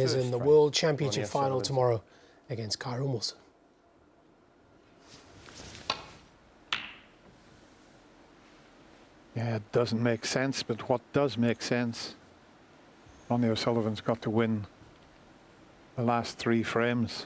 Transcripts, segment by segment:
is in the World Championship final tomorrow against Kai Rumelson. Yeah, it doesn't make sense, but what does make sense, Ronnie O'Sullivan's got to win the last 3 frames.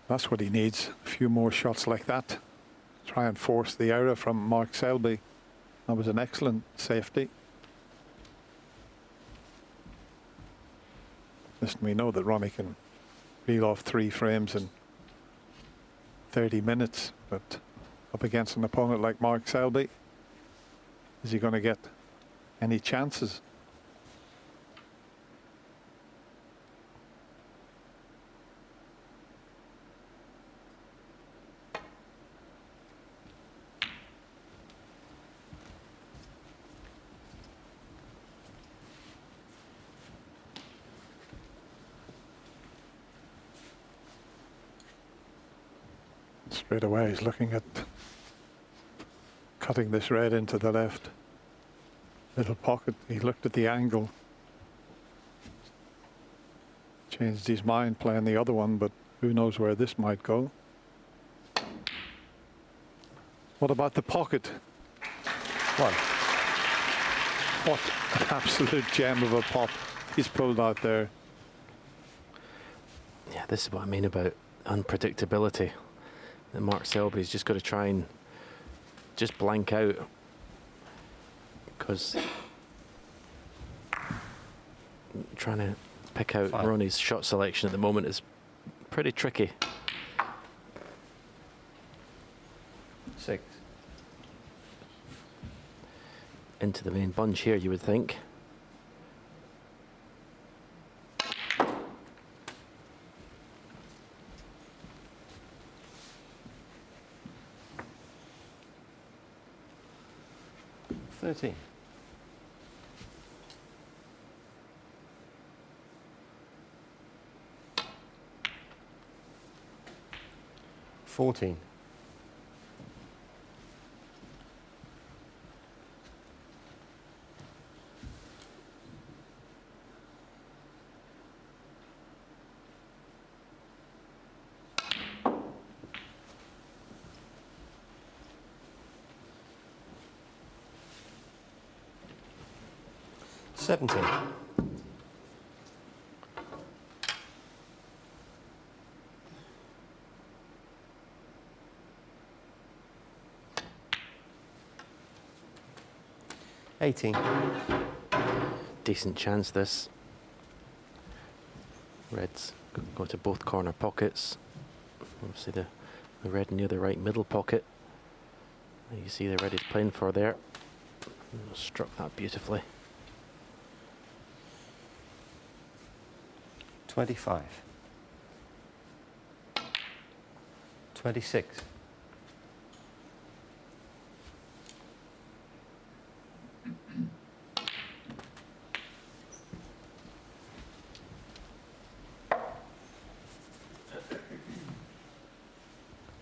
That's what he needs, a few more shots like that. Try and force the error from Mark Selby. That was an excellent safety. Listen, we know that Ronnie can reel off 3 frames in 30 minutes, but up against an opponent like Mark Selby, is he going to get any chances? Straight away he's looking at cutting this red into the left little pocket. He looked at the angle, changed his mind playing the other one, but who knows where this might go. What about the pocket? What an absolute gem of a pop he's pulled out there. Yeah, this is what I mean about unpredictability. And Mark Selby's just got to try and just blank out, because trying to pick out Ronnie's shot selection at the moment is pretty tricky. 6. Into the main bunch here, you would think. $13. 14. 17. 18. Decent chance this. Reds go to both corner pockets. Obviously the red near the right middle pocket. You see the red is playing for there. Struck that beautifully. 25. 26.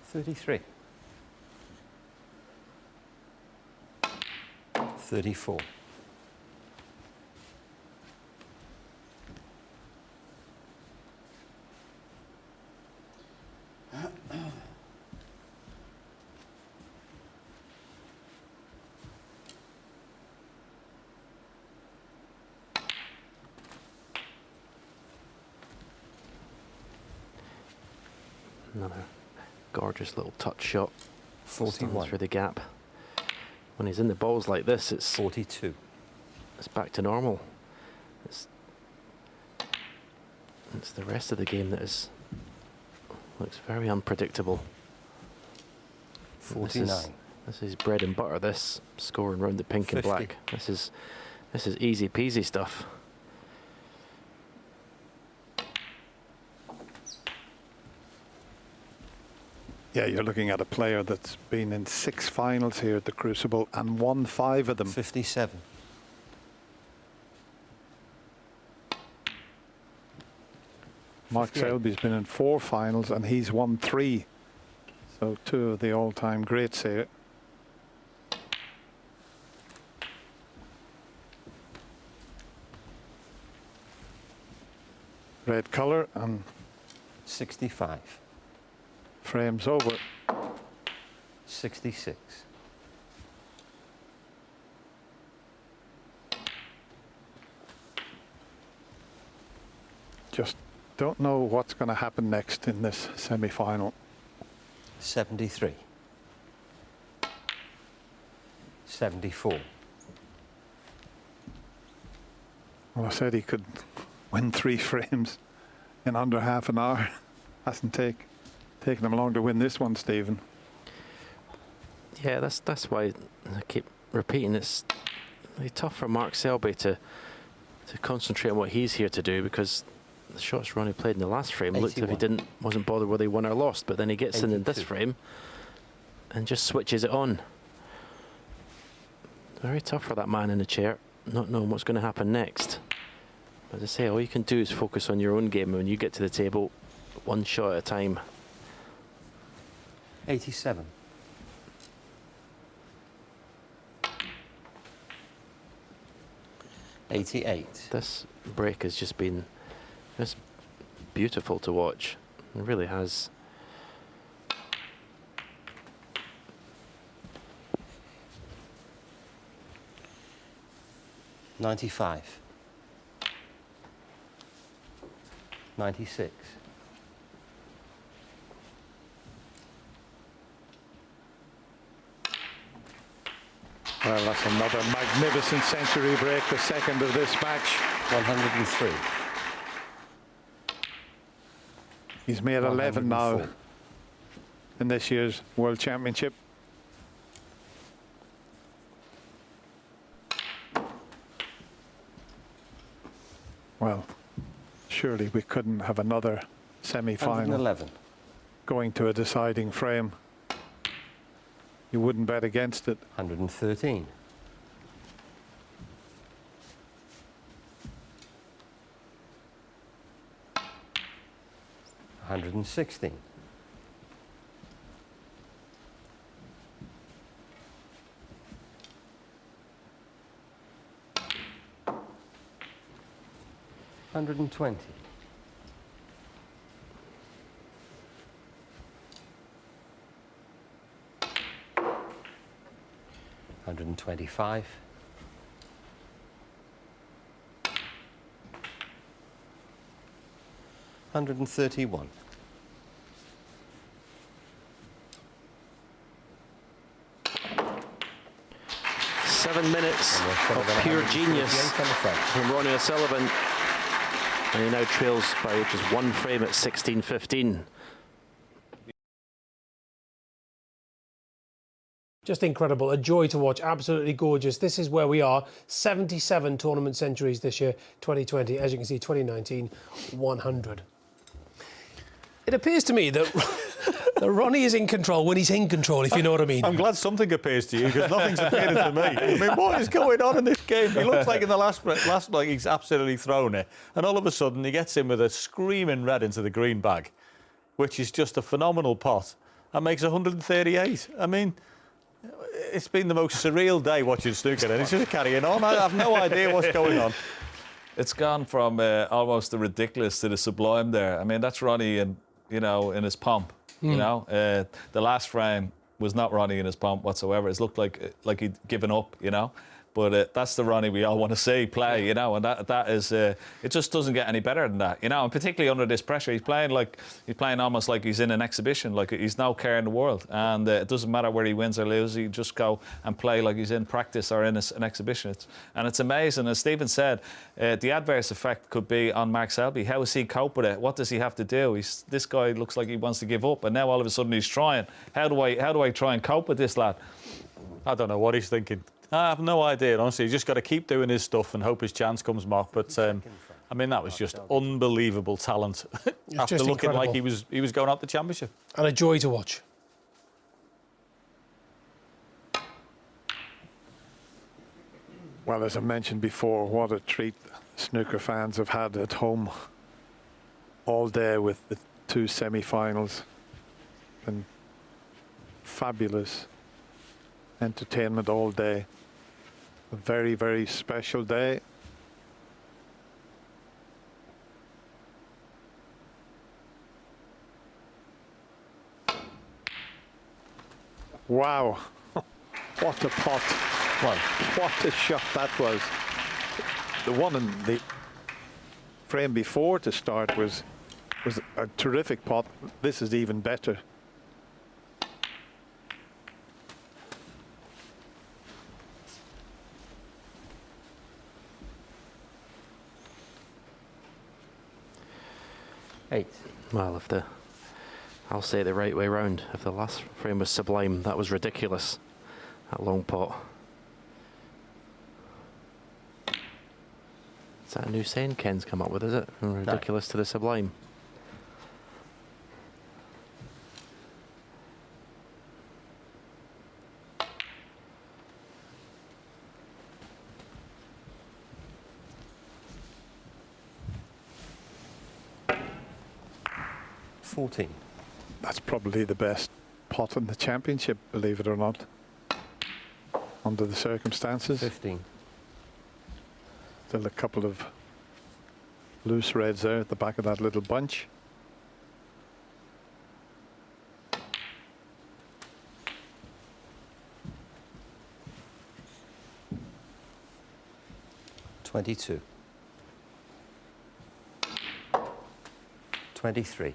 33. 34. Another gorgeous little touch shot. 41. Through the gap. When he's in the balls like this, it's 42. It's back to normal. It's the rest of the game that looks very unpredictable. 49. This is bread and butter. This scoring round the pink 50. and black. This is easy peasy stuff. Yeah, you're looking at a player that's been in 6 finals here at the Crucible and won 5 of them. 57. Mark 58. Selby's been in 4 finals and he's won 3. So 2 of the all-time greats here. Red colour and 65. frames over. 66. Just don't know what's going to happen next in this semi-final. 73. 74. Well, I said he could win 3 frames in under half an hour. Hasn't taken him long to win this one, Stephen. Yeah, that's why I keep repeating. It's really tough for Mark Selby to concentrate on what he's here to do, because the shots Ronnie played in the last frame looked as if he wasn't bothered whether he won or lost, but then he gets in this frame and just switches it on. Very tough for that man in the chair, not knowing what's going to happen next. As I say, all you can do is focus on your own game. When you get to the table, 1 shot at a time. 87. 88. This break has just been beautiful to watch. It really has. 95. 96. Well, that's another magnificent century break, the second of this match. 103. He's made 11 now 104. in this year's World Championship. Well, surely we couldn't have another semi-final 111. going to a deciding frame. You wouldn't bet against it. 113. 116. 120. 125. 131. 7 minutes of pure genius from Ronnie O'Sullivan. And he now trails by just 1 frame at 16-15. Just incredible, a joy to watch, absolutely gorgeous. This is where we are, 77 tournament centuries this year, 2020. As you can see, 2019, 100. It appears to me that, that Ronnie is in control when he's in control, if you know what I mean. I'm glad something appears to you, because nothing's appearing to me. I mean, what is going on in this game? He looks like in the last break he's absolutely thrown it. And all of a sudden, he gets in with a screaming red into the green bag, which is just a phenomenal pot, and makes 138. I mean, it's been the most surreal day watching snooker, and it's just carrying on. I have no idea what's going on. It's gone from almost the ridiculous to the sublime there. I mean, that's Ronnie in his pomp. You know, the last frame was not Ronnie in his pomp whatsoever. It looked like he'd given up. You know, But that's the Ronnie we all want to see play, you know, and that is it just doesn't get any better than that, you know, and particularly under this pressure. He's playing almost like he's in an exhibition, like he's no care in the world, and it doesn't matter where he wins or loses. He just go and play like he's in practice or in an exhibition. It's amazing. As Stephen said, the adverse effect could be on Mark Selby. How does he cope with it? What does he have to do? This guy looks like he wants to give up, and now all of a sudden he's trying. How do I try and cope with this lad? I don't know what he's thinking. I have no idea, honestly. He's just got to keep doing his stuff and hope his chance comes, Mark. But I mean, that was just unbelievable talent after just looking incredible. like he was going up the championship. And a joy to watch. Well, as I mentioned before, what a treat snooker fans have had at home all day with the 2 semi-finals. And fabulous entertainment all day. A very, very special day. Wow, what a pot. Well, What a shot that was. The one in the frame before to start was a terrific pot. This is even better. Eight. Well, I'll say it the right way round. If the last frame was sublime, that was ridiculous. That long pot. Is that a new saying Ken's come up with, is it? From ridiculous to the sublime. That's probably the best pot in the championship, believe it or not, under the circumstances. 15. Still a couple of loose reds there at the back of that little bunch. $22. 23.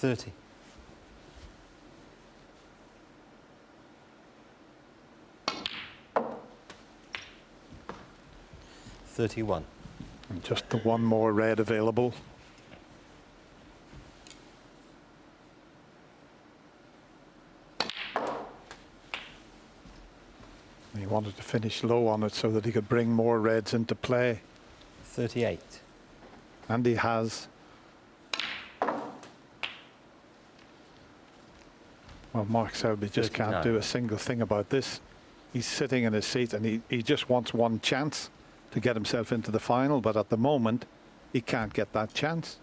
30. 31. And just the one more red available. He wanted to finish low on it so that he could bring more reds into play. 38. And he has. Well, Mark Selby just can't 39. do a single thing about this. He's sitting in his seat and he just wants one chance to get himself into the final, but at the moment he can't get that chance.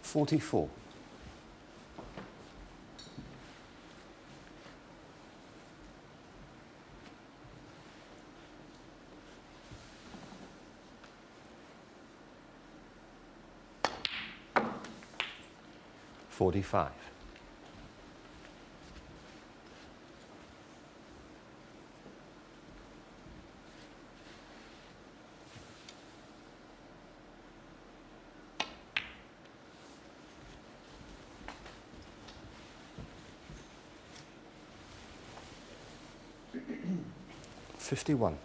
$44. 45. 51.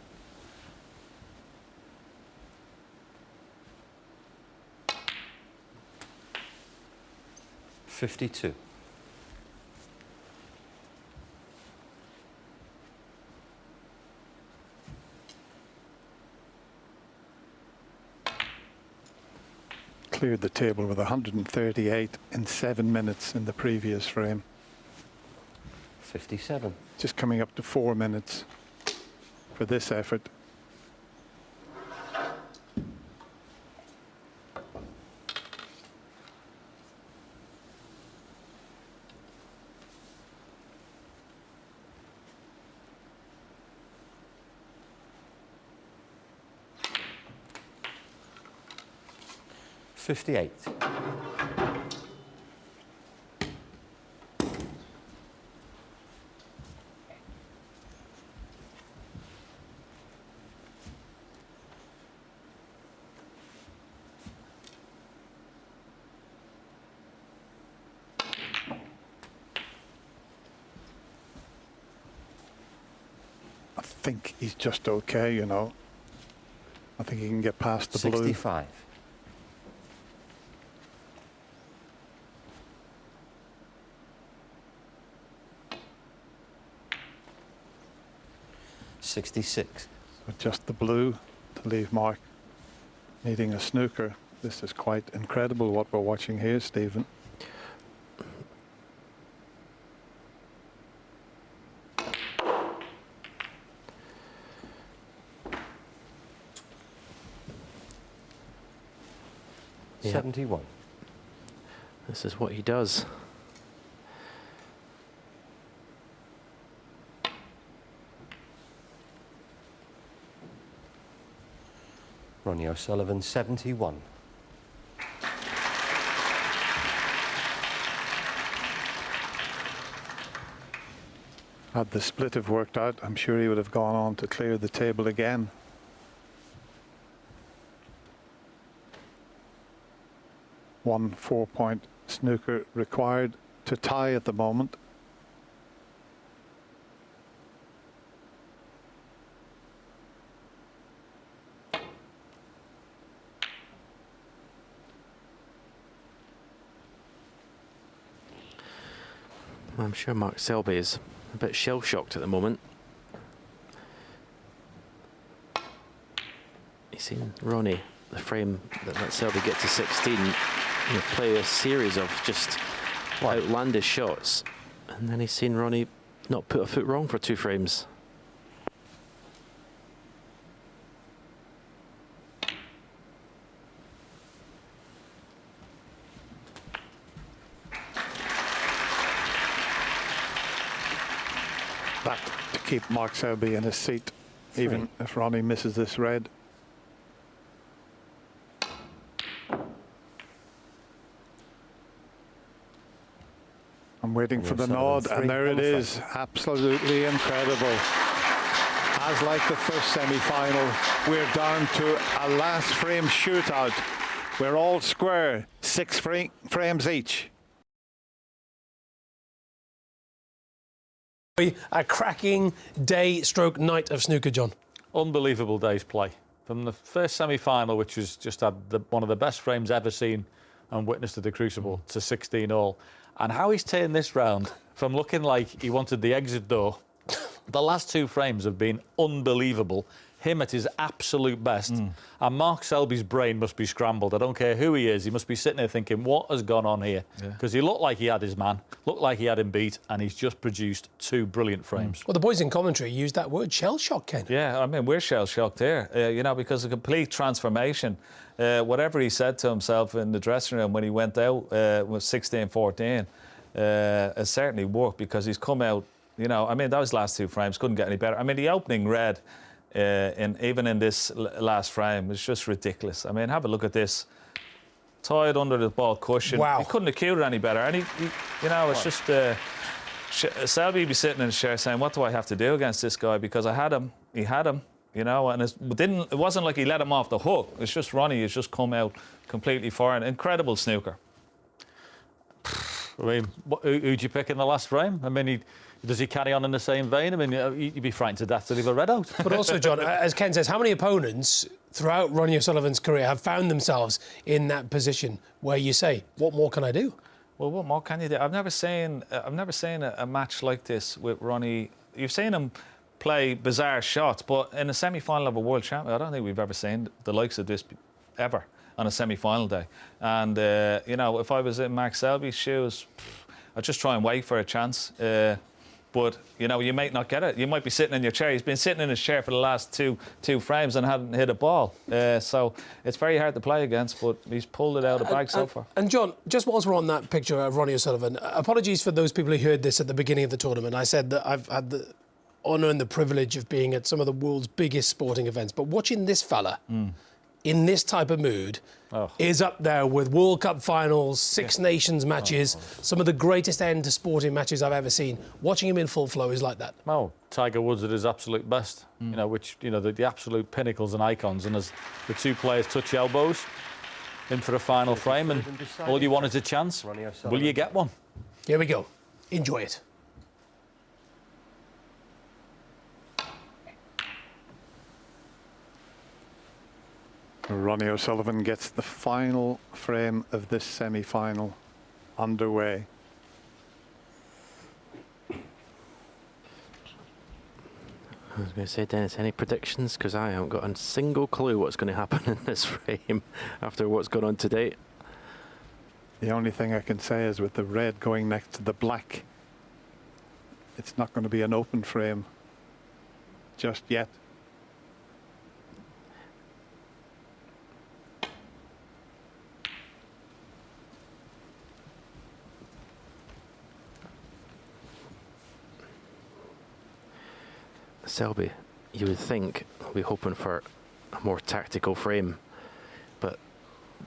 52. 'Cleared the table with 138 in 7 minutes in the previous frame. 57. Just coming up to 4 minutes for this effort. 58. I think he's just okay, you know. I think he can get past the blue. 65. $66. With just the blue to leave Mark needing a snooker. This is quite incredible what we're watching here, Stephen. Yeah. 71. This is what he does. Ronnie O'Sullivan, 71. Had the split have worked out, I'm sure he would have gone on to clear the table again. One 4-point snooker required to tie at the moment. I'm sure Mark Selby is a bit shell-shocked at the moment. You've seen Ronnie, the frame that let Selby get to 16, play a series of just outlandish shots, and then he's seen Ronnie not put a foot wrong for 2 frames. That to keep Mark Selby in his seat, even if Ronnie misses this red. I'm waiting for the nod, and there it is. Absolutely incredible. As like the first semi-final, we're down to a last frame shootout. We're all square, 6 frames each. A cracking day stroke night of snooker, John. Unbelievable day's play. From the first semi-final, which was just had one of the best frames ever seen and witnessed at the Crucible, to 16 all. And how he's turned this round from looking like he wanted the exit door. The last 2 frames have been unbelievable. Him at his absolute best. And Mark Selby's brain must be scrambled. I don't care who he is. He must be sitting there thinking, what has gone on here? Because he looked like he had his man, looked like he had him beat, and he's just produced 2 brilliant frames. Well, the boys in commentary used that word, shell-shock, Ken. Yeah, I mean, we're shell-shocked here, because a complete transformation. Whatever he said to himself in the dressing room when he went out with 16-14 has certainly worked, because he's come out, those last 2 frames couldn't get any better. I mean, the opening red, even in this last frame, was just ridiculous. I mean, have a look at this. Tied under the ball cushion. Wow. He couldn't have cued it any better. And it's just... Selby be sitting in his chair saying, what do I have to do against this guy? Because I had him. He had him. And it wasn't like he let him off the hook. It's just Ronnie has just come out completely foreign. Incredible snooker. I mean, who'd you pick in the last frame? I mean, does he carry on in the same vein? I mean, you'd be frightened to death to leave a red out. But also, John, as Ken says, how many opponents throughout Ronnie O'Sullivan's career have found themselves in that position where you say, what more can I do? Well, what more can you do? I've never seen a match like this with Ronnie. You've seen him play bizarre shots, but in a semi-final of a world champion, I don't think we've ever seen the likes of this ever on a semi-final day. And if I was in Mark Selby's shoes, I'd just try and wait for a chance. But you might not get it. You might be sitting in your chair. He's been sitting in his chair for the last two frames and hadn't hit a ball. So it's very hard to play against, but he's pulled it out of the bag so far. And John, just whilst we're on that picture of Ronnie O'Sullivan, apologies for those people who heard this at the beginning of the tournament. I said that I've had the honour and the privilege of being at some of the world's biggest sporting events, but watching this fella in this type of mood is up there with World Cup finals, Six Nations matches, some of the greatest end to sporting matches I've ever seen. Watching him in full flow is like that. Oh, Tiger Woods at his absolute best. You know, which, you know, the absolute pinnacles and icons. And as the two players touch elbows, in for a final frame, and all you want is a chance. Will you get one? Here we go. Enjoy it. Ronnie O'Sullivan gets the final frame of this semi-final underway. I was going to say, Dennis, any predictions? Because I haven't got a single clue what's going to happen in this frame after what's gone on today. The only thing I can say is with the red going next to the black, it's not going to be an open frame just yet. Selby, you would think we're hoping for a more tactical frame, but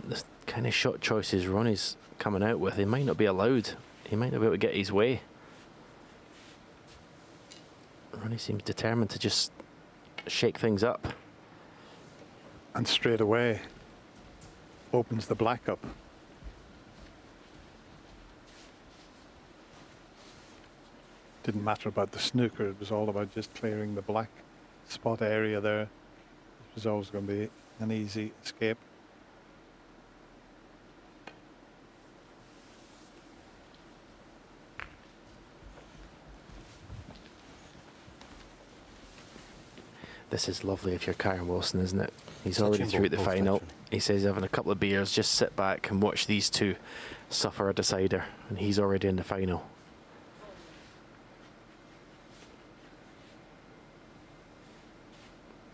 the kind of shot choices Ronnie's coming out with, he might not be allowed. He might not be able to get his way. Ronnie seems determined to just shake things up. And straight away opens the black up. Didn't matter about the snooker, it was all about just clearing the black spot area there. It was always going to be an easy escape. This is lovely if you're Karen Wilson, isn't it? He's Touching already through at the both final. touching. He says he's having a couple of beers, just sit back and watch these two suffer a decider, and he's already in the final.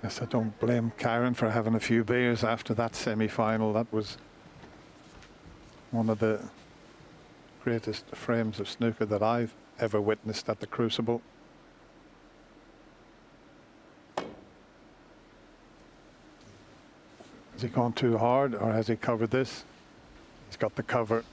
Yes, I don't blame Karen for having a few beers after that semi-final. That was one of the greatest frames of snooker that I've ever witnessed at the Crucible. Has he gone too hard, or has he covered this? He's got the cover.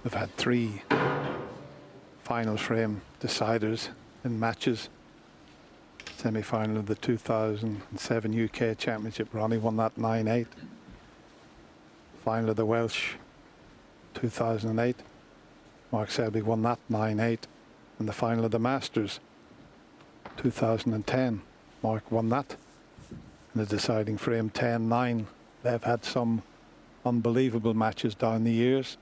They've had 3 final frame deciders in matches. Semi-final of the 2007 UK Championship, Ronnie won that 9-8. Final of the Welsh 2008, Mark Selby won that 9-8. And the final of the Masters 2010, Mark won that in the deciding frame 10-9. They've had some unbelievable matches down the years.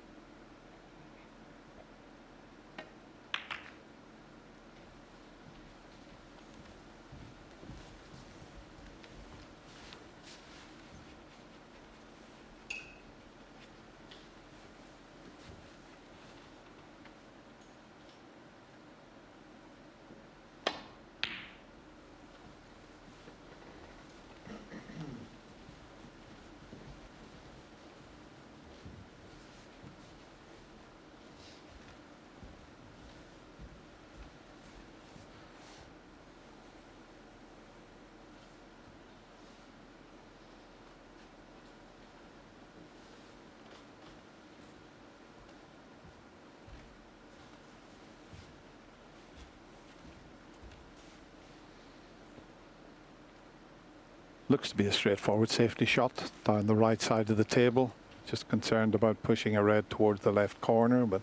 Looks to be a straightforward safety shot down the right side of the table. Just concerned about pushing a red towards the left corner, but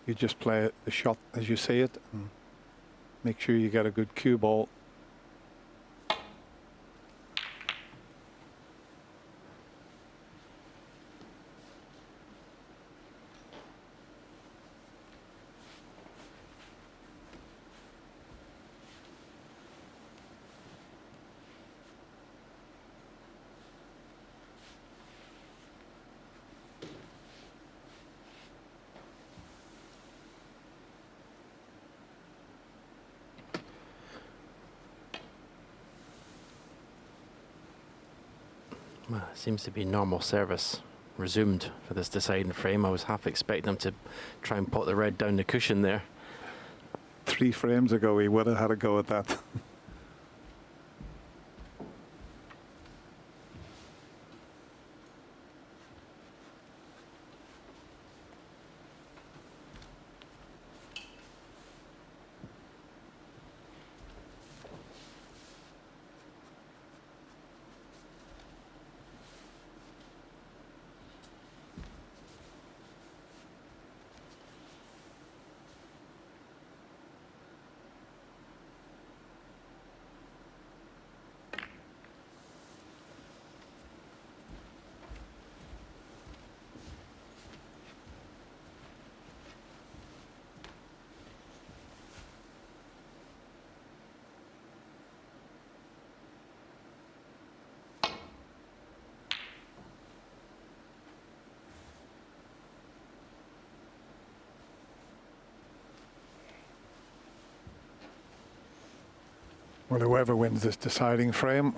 you just play the shot as you see it and make sure you get a good cue ball. Well, it seems to be normal service resumed for this deciding frame. I was half expecting him to try and pot the red down the cushion there. 3 frames ago he would have had a go at that. Well, whoever wins this deciding frame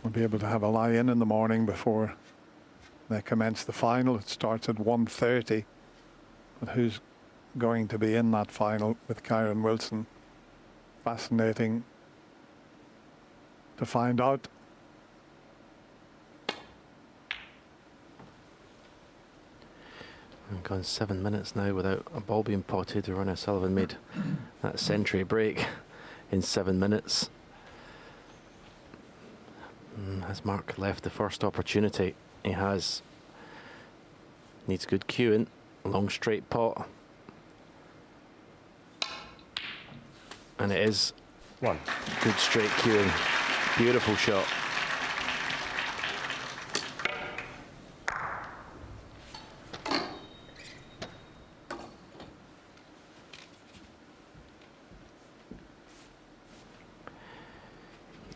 will be able to have a lie-in the morning before they commence the final. It starts at 1:30. But who's going to be in that final with Kyron Wilson? Fascinating to find out. We've gone 7 minutes now without a ball being potted. Ronnie O'Sullivan made that century break in 7 minutes. Has Mark left the first opportunity? He has. Needs good cueing. Long straight pot. And it is 1. good straight cueing. Beautiful shot.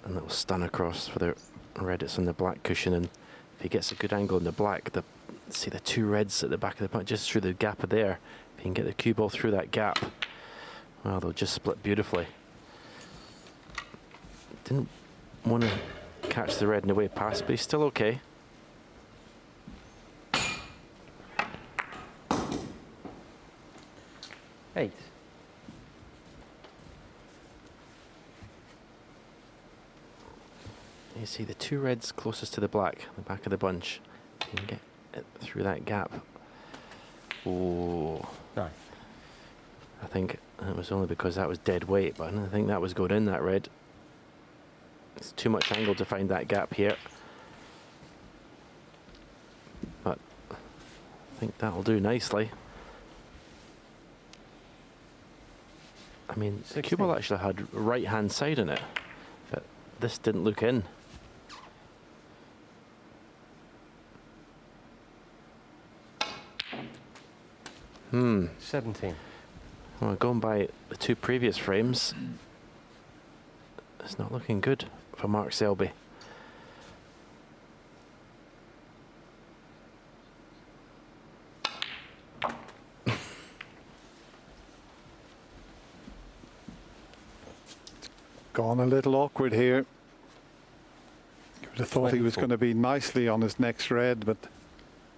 A little stun across for the red. It's on the black cushion, and if he gets a good angle in the black, see the 2 reds at the back of the putt, just through the gap of there. If he can get the cue ball through that gap, well, they'll just split beautifully. Didn't want to catch the red in the way past, but he's still okay. Eight. You see the 2 reds closest to the black, the back of the bunch. You can get it through that gap. Oh, 9. I think it was only because that was dead weight, but I don't think that was going in, that red. It's too much angle to find that gap here. But I think that'll do nicely. I mean, the cue ball actually had right hand side in it, but this didn't look in. 17. Well, going by the 2 previous frames, it's not looking good for Mark Selby. Gone a little awkward here. You would have thought he was 24. going to be nicely on his next red, but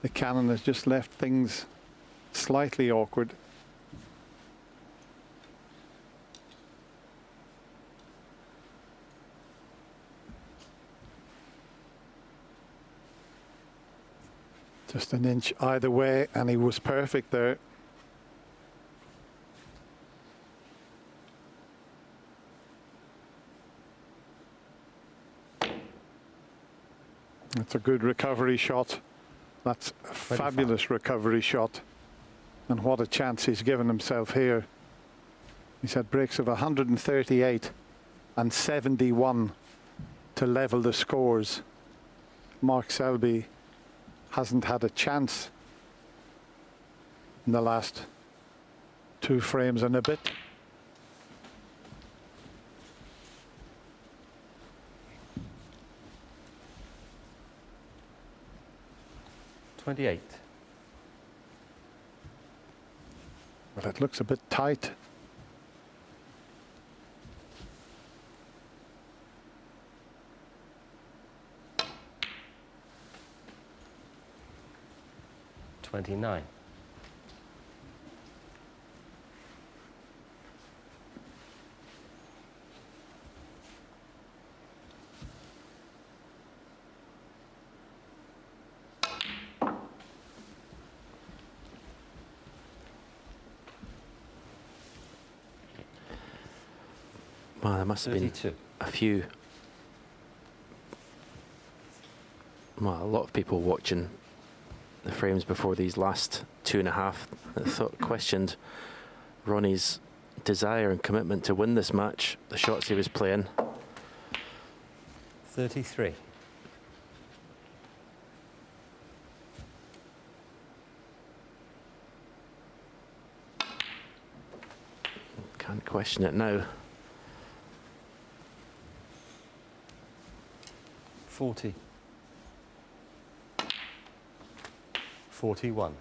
the cannon has just left things slightly awkward. Just an inch either way, and he was perfect there. It's a good recovery shot. That's a fabulous recovery shot. And what a chance he's given himself here. He's had breaks of 138 and 71 to level the scores. Mark Selby hasn't had a chance in the last 2 frames and a bit. Well, it looks a bit tight. $29. Well, there must have been 32. a few, well, a lot of people watching the frames before these last 2.5 that questioned Ronnie's desire and commitment to win this match, the shots he was playing. 33. Can't question it now. 40. 41.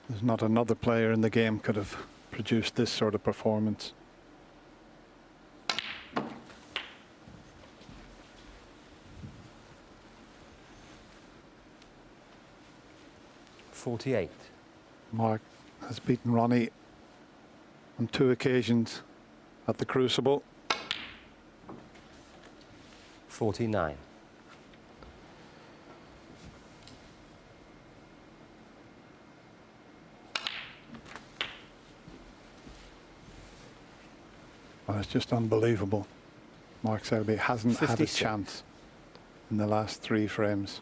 There's not another player in the game could have produced this sort of performance. $48. Mark has beaten Ronnie on 2 occasions at the Crucible. 49. Well, it's just unbelievable. Mark Selby hasn't had a 56. chance in the last 3 frames.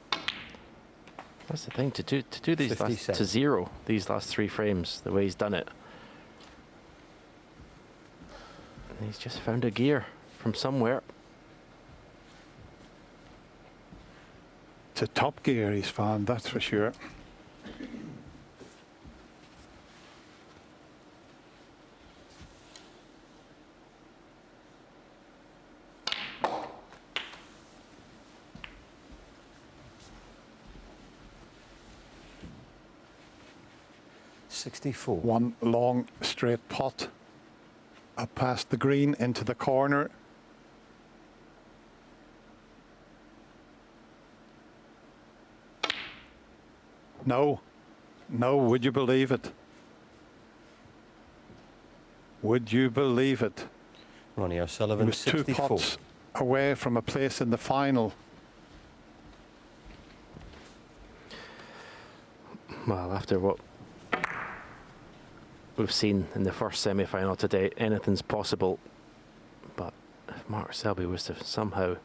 That's the thing, to do these last, 57. to zero these last 3 frames the way he's done it. And he's just found a gear from somewhere. It's a top gear he's found, that's for sure. $64. One long straight pot up past the green into the corner. No, no, would you believe it? Would you believe it? Ronnie He O'Sullivan, was 2 64. pots away from a place in the final. Well, after what we've seen in the first semi-final today, anything's possible. But if Mark Selby was to somehow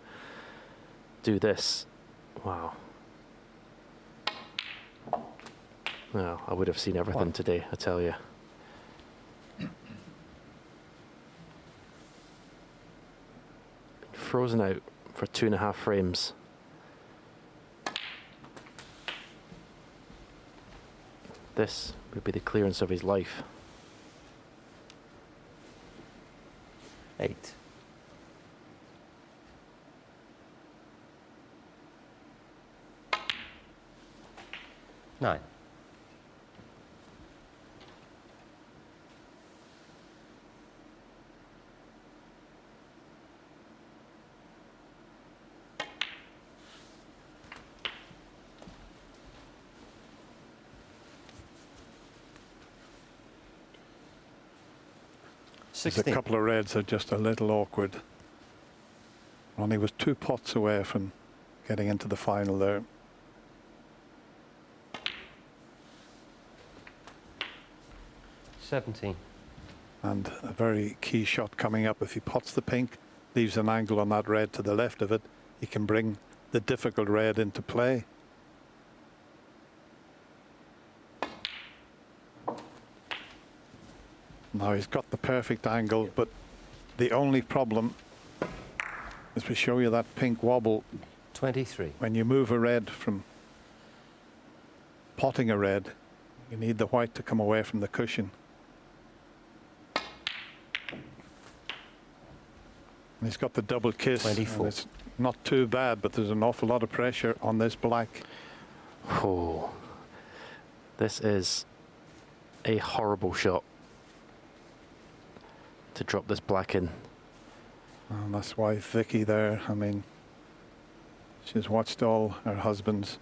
do this, wow. Well, I would have seen everything today, I tell you. Frozen out for 2.5 frames. This would be the clearance of his life. 8. $9. There's a couple of reds that are just a little awkward. Ronnie was 2 pots away from getting into the final there. $17. And a very key shot coming up. If he pots the pink, leaves an angle on that red to the left of it, he can bring the difficult red into play. Now he's got the perfect angle, but the only problem is we show you that pink wobble 23. when you move a red from potting a red. You need the white to come away from the cushion. And he's got the double kiss. 24. It's not too bad, but there's an awful lot of pressure on this black. Oh, this is a horrible shot to drop this black in. And that's why Vicky there, I mean, she's watched all her husband's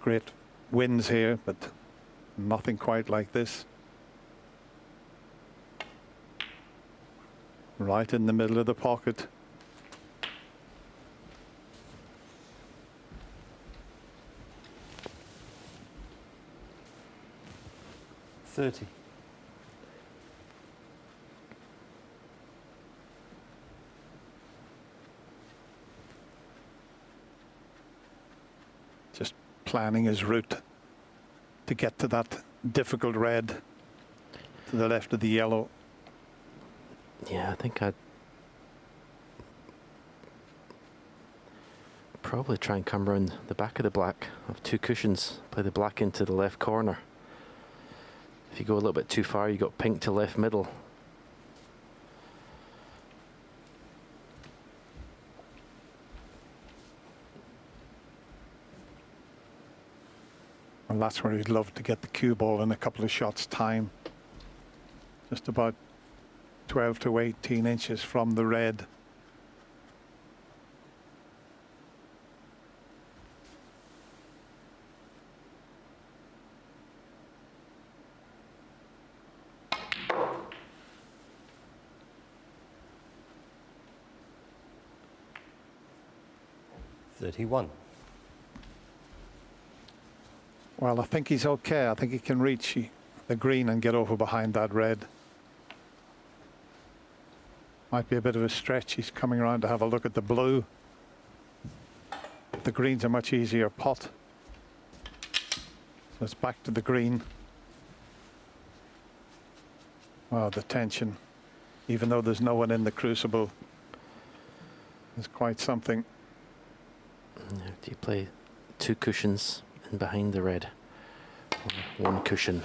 great wins here, but nothing quite like this. Right in the middle of the pocket. $30. Just planning his route to get to that difficult red to the left of the yellow. Yeah, I think I'd probably try and come round the back of the black. I have 2 cushions, play the black into the left corner. If you go a little bit too far, you got pink to left middle. And that's where he'd love to get the cue ball in a couple of shots time. Just about 12 to 18 inches from the red. $31. Well, I think he's okay. I think he can reach the green and get over behind that red. Might be a bit of a stretch. He's coming around to have a look at the blue. The green's a much easier pot. So it's back to the green. Oh, the tension. Even though there's no one in the crucible, is quite something. Now, do you play 2 cushions in behind the red? Or 1 cushion.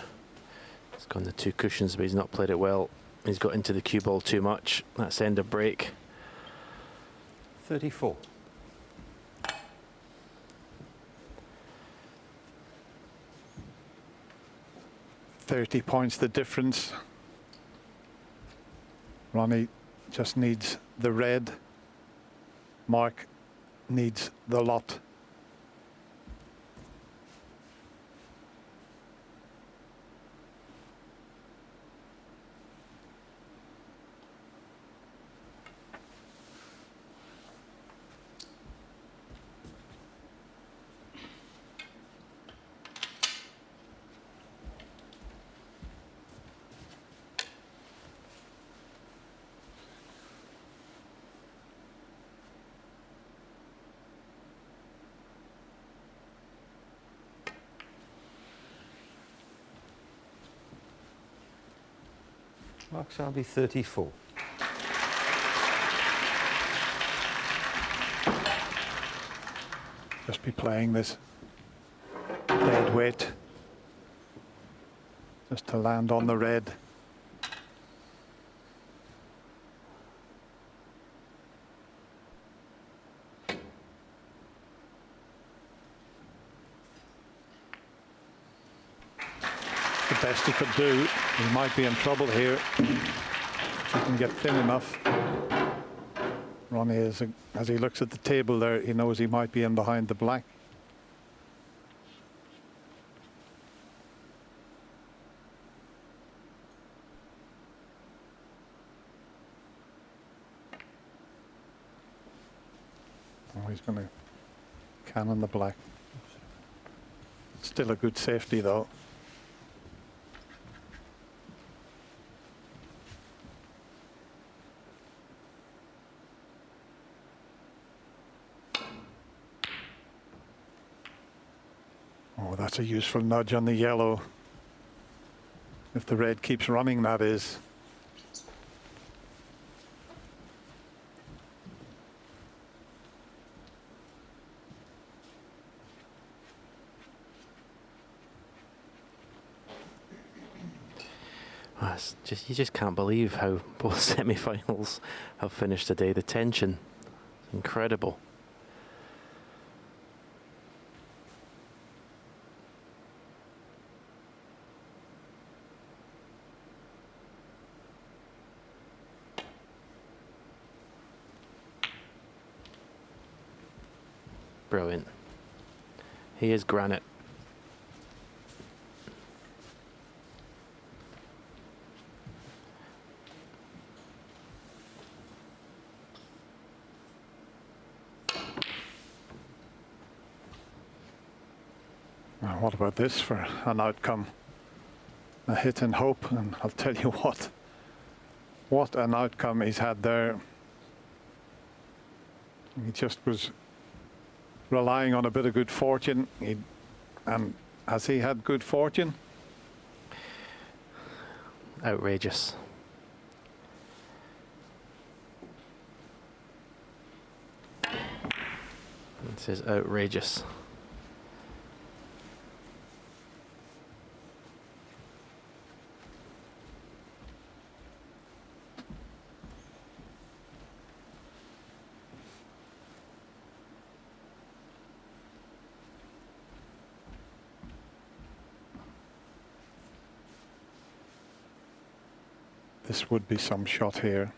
He's gone the 2 cushions, but he's not played it well. He's got into the cue ball too much. That's end of break. 34. £30 points the difference. Ronnie just needs the red. Mark needs the lot. Mark Selby, 34. Just be playing this dead weight. Just to land on the red. The best he could do. He might be in trouble here. If he can get thin enough. Ronnie, as he looks at the table there, he knows he might be in behind the black. Oh, he's going to cannon the black. Still a good safety though. That's a useful nudge on the yellow. If the red keeps running, that is. Oh, it's just, you just can't believe how both semi-finals have finished today. The tension, incredible. Brilliant. He is granite. Now, what about this for an outcome? A hit and hope, and I'll tell you what an outcome he's had there. He just was relying on a bit of good fortune. And has he had good fortune? Outrageous. This is outrageous. This would be some shot here.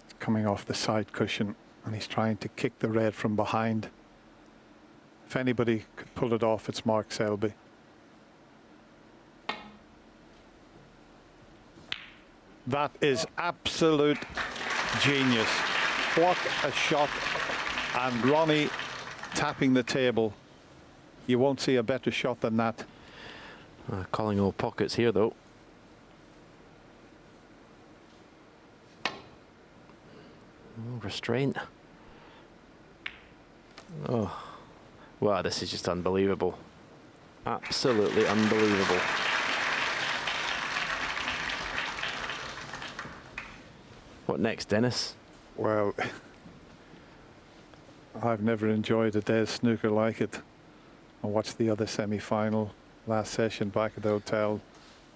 It's coming off the side cushion, and he's trying to kick the red from behind. If anybody could pull it off, it's Mark Selby. That is absolute genius. What a shot. And Ronnie tapping the table. You won't see a better shot than that. Calling all pockets here, though. Oh, restraint. Oh, wow, this is just unbelievable. Absolutely unbelievable. What next, Dennis? Well, I've never enjoyed a day's snooker like it. I watched the other semi-final last session back at the hotel.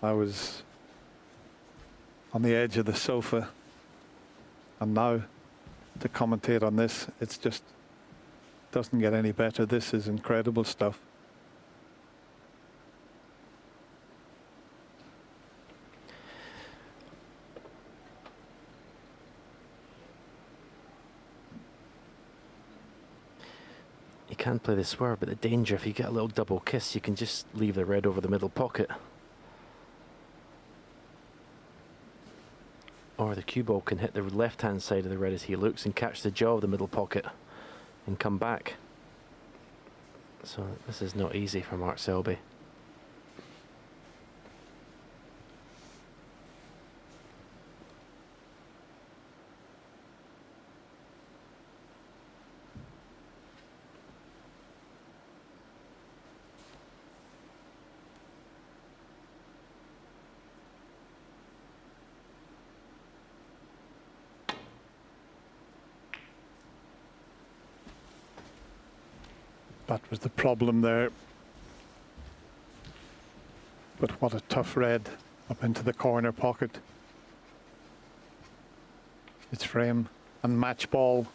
I was on the edge of the sofa, and now to commentate on this, it's just doesn't get any better. This is incredible stuff. You can play the swerve, but the danger, if you get a little double kiss, you can just leave the red over the middle pocket. Or the cue ball can hit the left-hand side of the red as he looks and catch the jaw of the middle pocket and come back. So this is not easy for Mark Selby. That was the problem there. But what a tough red up into the corner pocket. It's frame and match ball.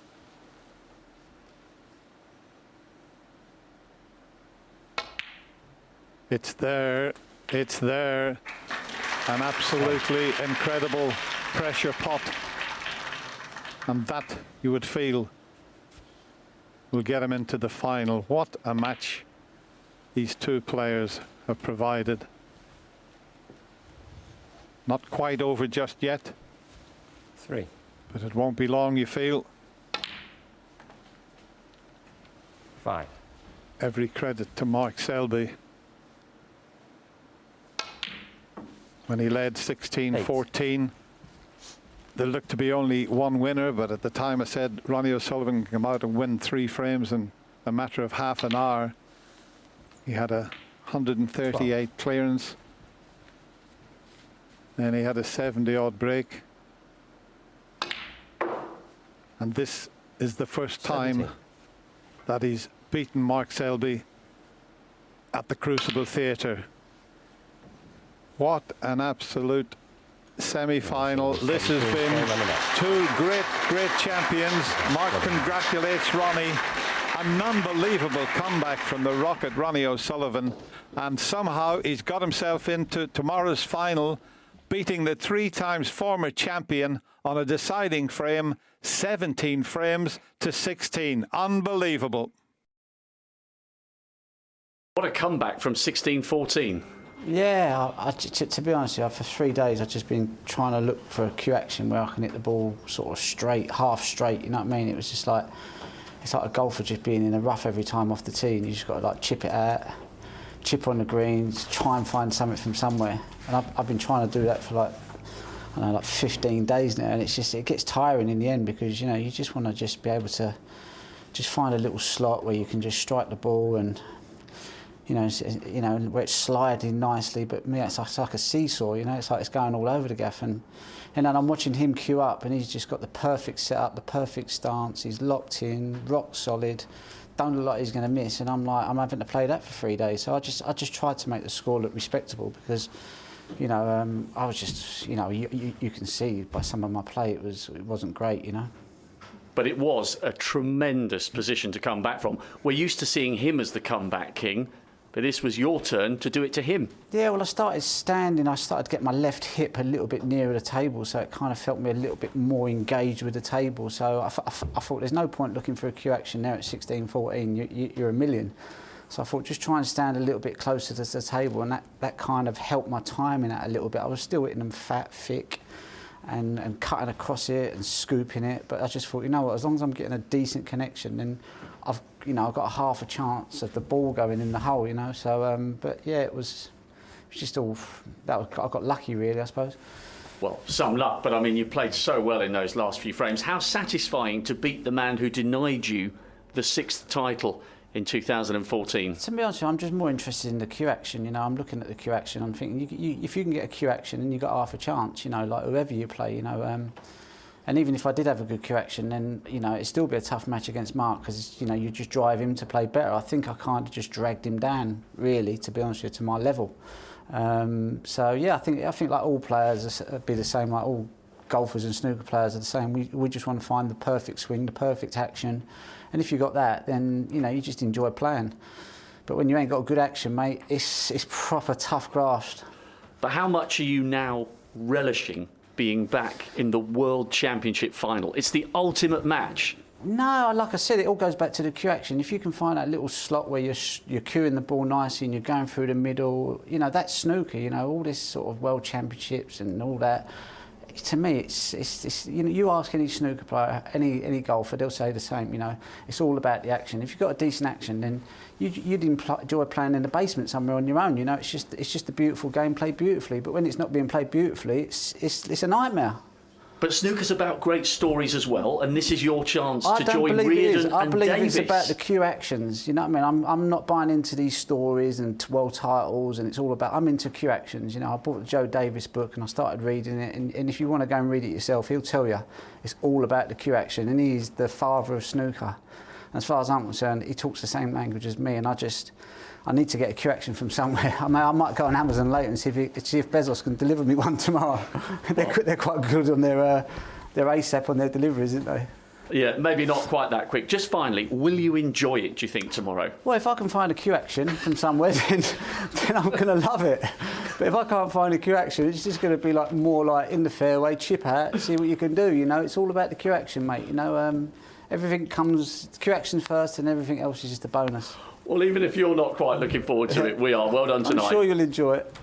It's there. It's there. An absolutely incredible pressure pot. And that, you would feel, will get him into the final. What a match these two players have provided. Not quite over just yet. 3. But it won't be long, you feel. 5. Every credit to Mark Selby. When he led 16-14, there looked to be only one winner, but at the time I said Ronnie O'Sullivan can come out and win 3 frames in a matter of half an hour. He had a 138 clearance. Then he had a 70-odd break. And this is the first time 70. that he's beaten Mark Selby at the Crucible Theatre. What an absolute semi-final. This has been two great champions. Mark congratulates Ronnie. An unbelievable comeback from the Rocket Ronnie O'Sullivan, and somehow he's got himself into tomorrow's final, beating the 3 times former champion on a deciding frame, 17 frames to 16. Unbelievable. What a comeback from 16-14. Yeah, to be honest with you, for 3 days I've just been trying to look for a cue action where I can hit the ball sort of straight, half straight, you know what I mean? It was just like, it's like a golfer just being in the rough every time off the tee, and you just got to like chip it out, chip on the greens, try and find something from somewhere. And I've been trying to do that for like, I don't know, like 15 days now, and it gets tiring in the end, because you know you just want to just be able to just find a little slot where you can just strike the ball, and you know where it's sliding nicely. But me, it's like a seesaw, you know. It's like it's going all over the gaff, and then I'm watching him cue up, and he's just got the perfect setup, the perfect stance. He's locked in, rock solid. Don't look like he's going to miss, and I'm like, I'm having to play that for 3 days. So I just tried to make the score look respectable, because you know I was just, you know, you can see by some of my play it wasn't great, you know. But it was a tremendous position to come back from. We're used to seeing him as the comeback king, but this was your turn to do it to him. Yeah, well, I started standing. I started to get my left hip a little bit nearer the table, so it kind of felt me a little bit more engaged with the table. So I thought there's no point looking for a cue action there at 16-14. You're a million. So I thought just try and stand a little bit closer to the table, and that kind of helped my timing out a little bit. I was still hitting them fat, thick, and cutting across it and scooping it. But I just thought, you know what, as long as I'm getting a decent connection, then I've got a half a chance of the ball going in the hole, you know. So, but yeah, it was just all I got lucky, really, I suppose. Well, some luck, but I mean, you played so well in those last few frames. How satisfying to beat the man who denied you the 6th title in 2014? To be honest with you, I'm just more interested in the cue action. You know, I'm looking at the cue action. I'm thinking, if you can get a cue action, and you got half a chance. You know, like whoever you play. You know. And even if I did have a good cue action, then, you know, it'd still be a tough match against Mark, because, you know, you just drive him to play better. I think I kind of just dragged him down, really, to be honest with you, to my level. So, yeah, I think like all players be the same, like all golfers and snooker players are the same. We just want to find the perfect swing, the perfect action. And if you got that, then, you know, you just enjoy playing. But when you ain't got good action, mate, it's proper tough graft. But how much are you now relishing being back in the World Championship final? It's the ultimate match. No, like I said, it all goes back to the cue action. If you can find that little slot where you're cueing the ball nicely and you're going through the middle, you know, that's snooker. You know, all this sort of World Championships and all that. To me, it's you know, you ask any snooker player, any golfer, they'll say the same. You know, it's all about the action. If you've got a decent action, then you'd enjoy playing in the basement somewhere on your own. You know, it's just a beautiful game played beautifully. But when it's not being played beautifully, it's a nightmare. But snooker's about great stories as well, and this is your chance to join Reardon and I believe Davis. it's about the cue actions. You know what I mean? I'm not buying into these stories and world titles, and it's all about. I'm into cue actions. You know, I bought the Joe Davis book and I started reading it. And if you want to go and read it yourself, he'll tell you it's all about the cue action. And he's the father of snooker. As far as I'm concerned, he talks the same language as me, and I need to get a cue action from somewhere. I might go on Amazon later and see if Bezos can deliver me one tomorrow. They're quite good on their ASAP on their deliveries, aren't they? Yeah, maybe not quite that quick. Just finally, will you enjoy it, do you think, tomorrow? Well, if I can find a cue action from somewhere, then I'm going to love it. But if I can't find a cue action, it's just going to be like more like in the fairway, chip out, see what you can do. You know, it's all about the cue action, mate. You know, everything comes cue action first, and everything else is just a bonus. Well, even if you're not quite looking forward to it, we are. Well done tonight. I'm sure you'll enjoy it.